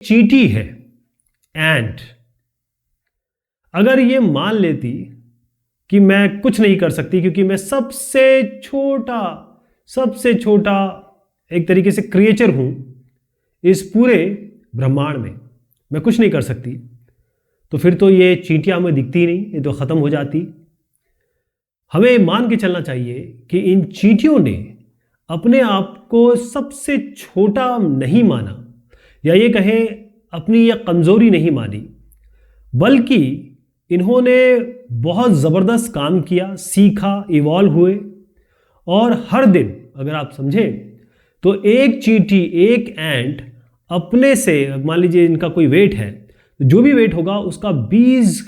चींटी है, एंट, अगर ये मान लेती कि मैं कुछ नहीं कर सकती क्योंकि मैं सबसे छोटा एक तरीके से क्रिएचर हूं इस पूरे ब्रह्मांड में, मैं कुछ नहीं कर सकती, तो फिर तो ये चींटियां हमें दिखती नहीं, ये तो खत्म हो जाती। हमें मान के चलना चाहिए कि इन चींटियों ने अपने आप को सबसे छोटा नहीं माना, या ये कहें अपनी यह कमजोरी नहीं मानी, बल्कि इन्होंने बहुत जबरदस्त काम किया, सीखा, इवॉल्व हुए। और हर दिन अगर आप समझें तो एक चींटी, एक एंट अपने से, मान लीजिए इनका कोई वेट है, तो जो भी वेट होगा उसका 20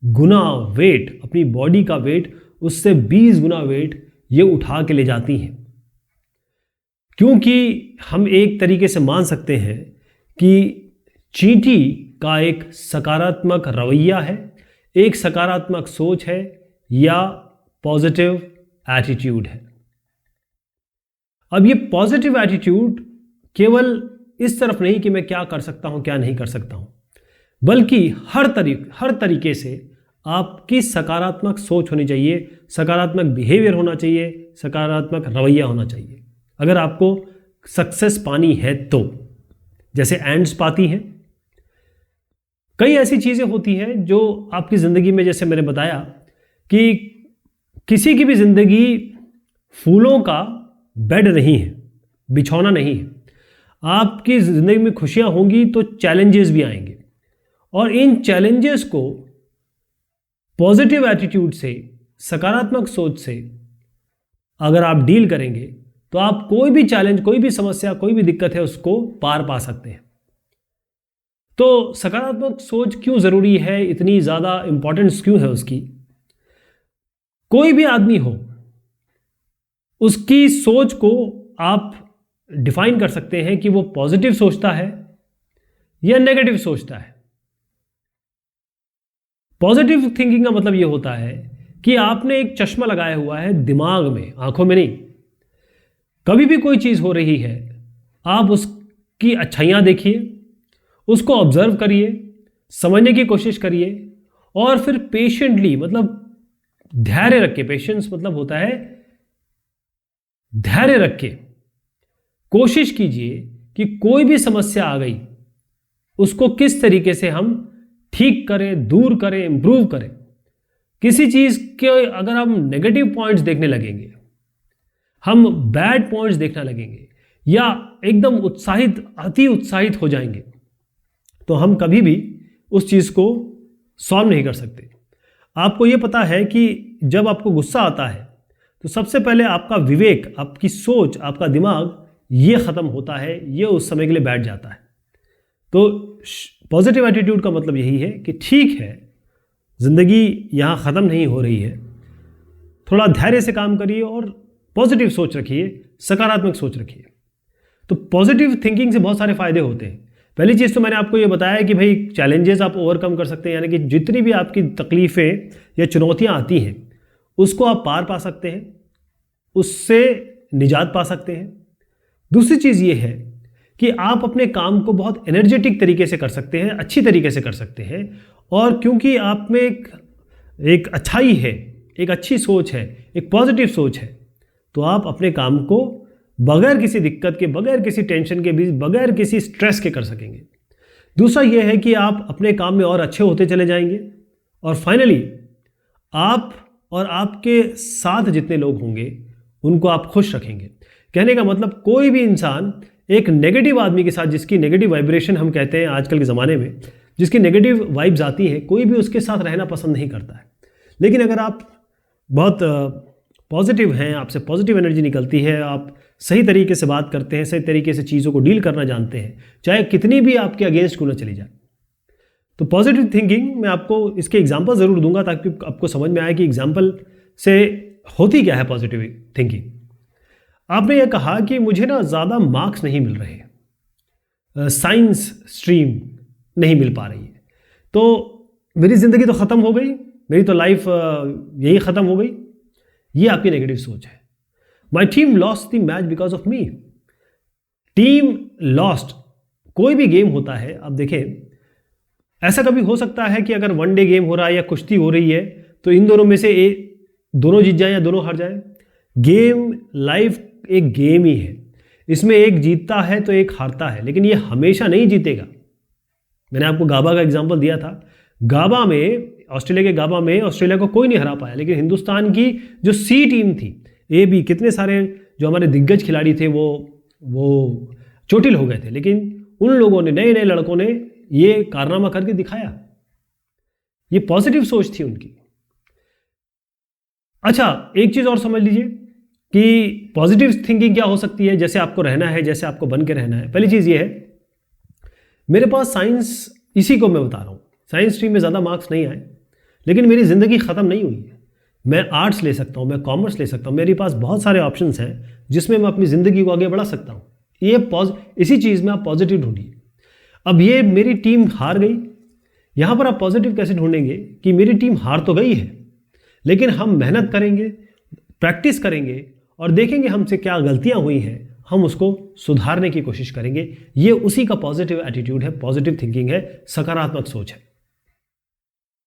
गुना वेट, अपनी बॉडी का वेट उससे 20 गुना वेट ये उठा के ले जाती हैं। क्योंकि हम एक तरीके से मान सकते हैं कि चींटी का एक सकारात्मक रवैया है, एक सकारात्मक सोच है, या पॉजिटिव एटीट्यूड है। अब ये पॉजिटिव एटीट्यूड केवल इस तरफ नहीं कि मैं क्या कर सकता हूं, क्या नहीं कर सकता हूं, बल्कि हर तरीके से आपकी सकारात्मक सोच होनी चाहिए, सकारात्मक बिहेवियर होना चाहिए, सकारात्मक रवैया होना चाहिए, अगर आपको सक्सेस पानी है तो। जैसे एंड्स पाती हैं, कई ऐसी चीजें होती हैं जो आपकी जिंदगी में, जैसे मैंने बताया कि किसी की भी जिंदगी फूलों का बेड नहीं है, बिछौना नहीं है। आपकी जिंदगी में खुशियां होंगी तो चैलेंजेस भी आएंगे, और इन चैलेंजेस को पॉजिटिव एटीट्यूड से, सकारात्मक सोच से अगर आप डील करेंगे तो आप कोई भी चैलेंज, कोई भी समस्या, कोई भी दिक्कत है उसको पार पा सकते हैं। तो सकारात्मक सोच क्यों जरूरी है, इतनी ज्यादा इंपॉर्टेंस क्यों है उसकी? कोई भी आदमी हो, उसकी सोच को आप डिफाइन कर सकते हैं कि वो पॉजिटिव सोचता है या नेगेटिव सोचता है। पॉजिटिव थिंकिंग का मतलब ये होता है कि आपने एक चश्मा लगाया हुआ है दिमाग में, आंखों में नहीं। कभी भी कोई चीज हो रही है, आप उसकी अच्छाइयां देखिए, उसको ऑब्जर्व करिए, समझने की कोशिश करिए, और फिर पेशेंटली, मतलब धैर्य रख के, पेशेंस मतलब होता है धैर्य रख के कोशिश कीजिए कि कोई भी समस्या आ गई उसको किस तरीके से हम ठीक करें, दूर करें, इंप्रूव करें। किसी चीज के अगर हम नेगेटिव पॉइंट्स देखने लगेंगे, हम बैड पॉइंट्स देखने लगेंगे, या एकदम उत्साहित, अति उत्साहित हो जाएंगे, तो हम कभी भी उस चीज को सॉल्व नहीं कर सकते। आपको यह पता है कि जब आपको गुस्सा आता है तो सबसे पहले आपका विवेक, आपकी सोच, आपका दिमाग ये खत्म होता है, ये उस समय के लिए बैठ जाता है। तो पॉजिटिव एटीट्यूड का मतलब यही है कि ठीक है, जिंदगी यहां खत्म नहीं हो रही है, थोड़ा धैर्य से काम करिए और पॉजिटिव सोच रखिए, सकारात्मक सोच रखिए। तो पॉजिटिव थिंकिंग से बहुत सारे फायदे होते हैं। पहली चीज तो मैंने आपको ये बताया कि भाई चैलेंजेस आप ओवरकम कर सकते हैं, यानी कि जितनी भी आपकी तकलीफें या चुनौतियां आती हैं उसको आप पार पा सकते हैं, उससे निजात पा सकते हैं। दूसरी चीज ये है कि आप अपने काम को बहुत एनर्जेटिक तरीके से कर सकते हैं, अच्छी तरीके से कर सकते हैं, और क्योंकि आप में एक अच्छाई है, एक अच्छी सोच है, एक पॉजिटिव सोच है, तो आप अपने काम को बगैर किसी दिक्कत के, बगैर किसी टेंशन के, बगैर किसी स्ट्रेस के कर सकेंगे। दूसरा यह है कि आप अपने काम में और अच्छे होते चले जाएंगे, और फाइनली आप और आपके साथ जितने लोग होंगे उनको आप खुश रखेंगे। कहने का मतलब कोई भी इंसान एक नेगेटिव आदमी के साथ, जिसकी नेगेटिव वाइब्रेशन हम कहते हैं आजकल के ज़माने में, जिसकी नेगेटिव वाइब्स आती है, कोई भी उसके साथ रहना पसंद नहीं करता है। लेकिन अगर आप बहुत पॉजिटिव हैं, आपसे पॉजिटिव एनर्जी निकलती है, आप सही तरीके से बात करते हैं, सही तरीके से चीज़ों को डील करना जानते हैं, चाहे कितनी भी आपके अगेंस्ट क्यों ना चली जाए। तो पॉजिटिव थिंकिंग मैं आपको इसके एग्जाम्पल ज़रूर दूंगा ताकि आपको समझ में आए कि एग्जाम्पल से होती क्या है पॉजिटिव थिंकिंग। आपने ये कहा कि मुझे ना ज़्यादा मार्क्स नहीं मिल रहे, साइंस स्ट्रीम नहीं मिल पा रही है, तो मेरी ज़िंदगी तो ख़त्म हो गई, मेरी तो लाइफ यही ख़त्म हो गई। ये आपकी नेगेटिव सोच है। My team lost the match because of me. Team lost कोई भी गेम होता है, अब देखें, ऐसा कभी हो सकता है कि अगर वनडे गेम हो रहा है या कुश्ती हो रही है तो इन दोनों में से दोनों जीत जाए या दोनों हार जाए? गेम, लाइफ एक गेम ही है, इसमें एक जीतता है तो एक हारता है, लेकिन ये हमेशा नहीं जीतेगा। मैंने आपको गाबा का एग्जांपल दिया था। गाबा में, ऑस्ट्रेलिया के गाबा में ऑस्ट्रेलिया को कोई नहीं हरा पाया, लेकिन हिंदुस्तान की जो सी टीम थी, ए बी, कितने सारे जो हमारे दिग्गज खिलाड़ी थे वो चोटिल हो गए थे, लेकिन उन लोगों ने, नए नए लड़कों ने ये कारनामा करके दिखाया। ये पॉजिटिव सोच थी उनकी। अच्छा, एक चीज और समझ लीजिए कि पॉजिटिव थिंकिंग क्या हो सकती है, जैसे आपको रहना है, जैसे आपको बन के रहना है। पहली चीज ये है, मेरे पास साइंस, इसी को मैं बता रहा हूं, साइंस स्ट्रीम में ज्यादा मार्क्स नहीं आए, लेकिन मेरी जिंदगी खत्म नहीं हुई है। मैं आर्ट्स ले सकता हूं, मैं कॉमर्स ले सकता हूं, मेरे पास बहुत सारे ऑप्शंस हैं जिसमें मैं अपनी जिंदगी को आगे बढ़ा सकता हूं। इसी चीज में आप पॉजिटिव ढूंढिए। अब ये मेरी टीम हार गई, यहां पर आप पॉजिटिव कैसे ढूंढेंगे कि मेरी टीम हार तो गई है, लेकिन हम मेहनत करेंगे, प्रैक्टिस करेंगे और देखेंगे हमसे क्या गलतियां हुई हैं, हम उसको सुधारने की कोशिश करेंगे। ये उसी का पॉजिटिव एटीट्यूड है, पॉजिटिव थिंकिंग है, सकारात्मक सोच है।